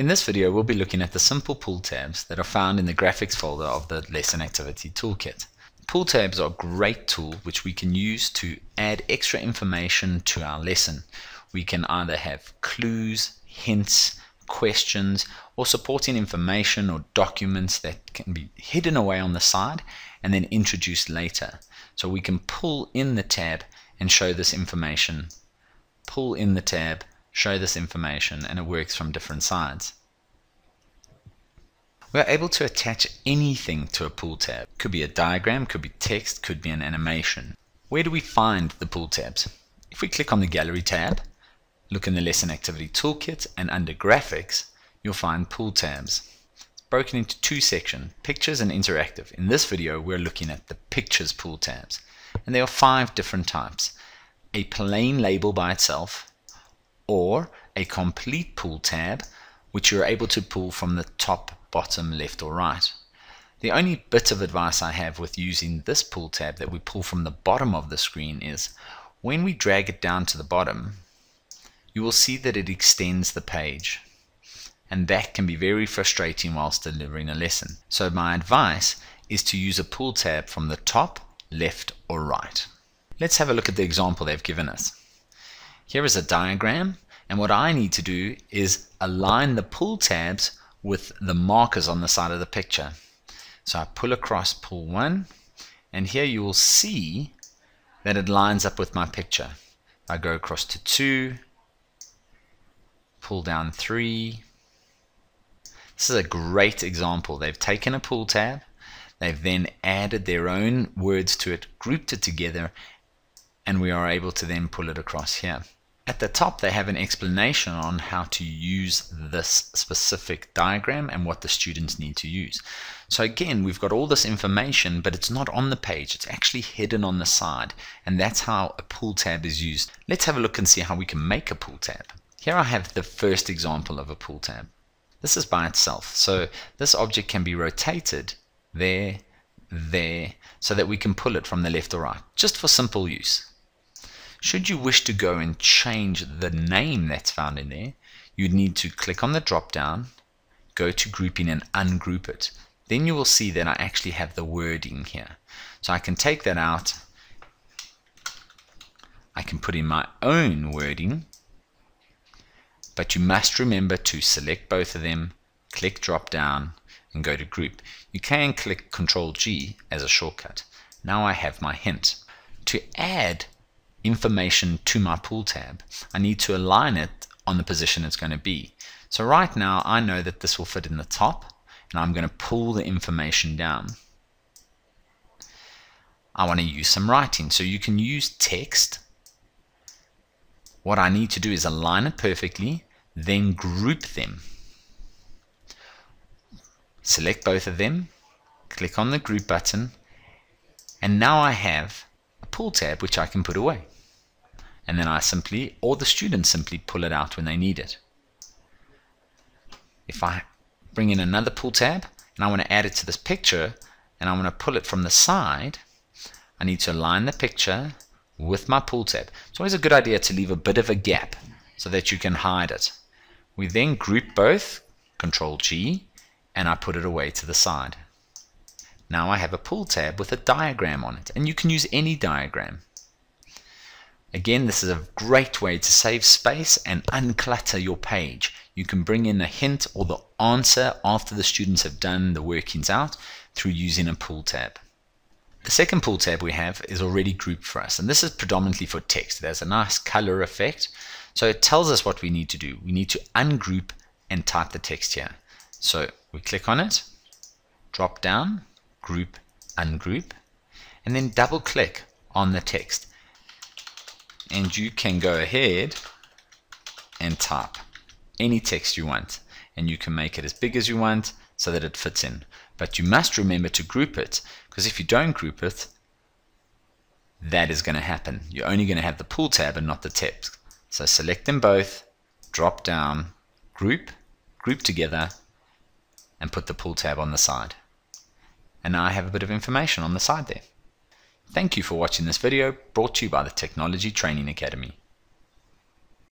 In this video, we'll be looking at the simple pull tabs that are found in the graphics folder of the Lesson Activity Toolkit. Pull tabs are a great tool which we can use to add extra information to our lesson. We can either have clues, hints, questions, or supporting information or documents that can be hidden away on the side and then introduced later. So we can pull in the tab and show this information. Pull in the tab, show this information, and it works from different sides. We are able to attach anything to a pull tab. Could be a diagram, could be text, could be an animation. Where do we find the pull tabs? If we click on the Gallery tab, look in the Lesson Activity Toolkit, and under Graphics, you'll find pull tabs. It's broken into two sections, Pictures and Interactive. In this video, we're looking at the Pictures pull tabs. And there are 5 different types. A plain label by itself, or a complete pull tab, which you're able to pull from the top, bottom, left or right. The only bit of advice I have with using this pull tab that we pull from the bottom of the screen is when we drag it down to the bottom, you will see that it extends the page, and that can be very frustrating whilst delivering a lesson. So my advice is to use a pull tab from the top, left or right. Let's have a look at the example they've given us. Here is a diagram, and what I need to do is align the pull tabs with the markers on the side of the picture. So I pull across pull 1, and here you will see that it lines up with my picture. I go across to 2, pull down 3. This is a great example. They've taken a pull tab, they've then added their own words to it, grouped it together, and we are able to then pull it across here. At the top they have an explanation on how to use this specific diagram and what the students need to use. So again, we've got all this information, but it's not on the page, it's actually hidden on the side, and that's how a pull tab is used. Let's have a look and see how we can make a pull tab. Here I have the first example of a pull tab. This is by itself, so this object can be rotated there, so that we can pull it from the left or right, just for simple use. Should you wish to go and change the name that's found in there, you'd need to click on the drop down, go to grouping and ungroup it. Then you will see that I actually have the wording here. So I can take that out, I can put in my own wording, but you must remember to select both of them, click drop down and go to group. You can click Ctrl G as a shortcut. Now I have my hint. To add information to my pull tab, I need to align it on the position it's going to be. So right now I know that this will fit in the top, and I'm going to pull the information down. I want to use some writing, so you can use text. What I need to do is align it perfectly, then group them. Select both of them, click on the group button, and now I have a pull tab which I can put away. And then I simply, or the students simply, pull it out when they need it. If I bring in another pull tab and I want to add it to this picture and I want to pull it from the side, I need to align the picture with my pull tab. It's always a good idea to leave a bit of a gap so that you can hide it. We then group both, Ctrl G, and I put it away to the side. Now I have a pull tab with a diagram on it, and you can use any diagram. Again, this is a great way to save space and unclutter your page. You can bring in a hint or the answer after the students have done the workings out through using a pull tab. The second pull tab we have is already grouped for us, and this is predominantly for text. It has a nice color effect, so it tells us what we need to do. We need to ungroup and type the text here. So we click on it, drop down, group, ungroup, and then double click on the text. And you can go ahead and type any text you want, and you can make it as big as you want so that it fits in. But you must remember to group it, because if you don't group it, that is going to happen. You're only going to have the pull tab and not the text. So select them both, drop down, group together, and put the pull tab on the side. And now I have a bit of information on the side there. Thank you for watching this video, brought to you by the Technology Training Academy.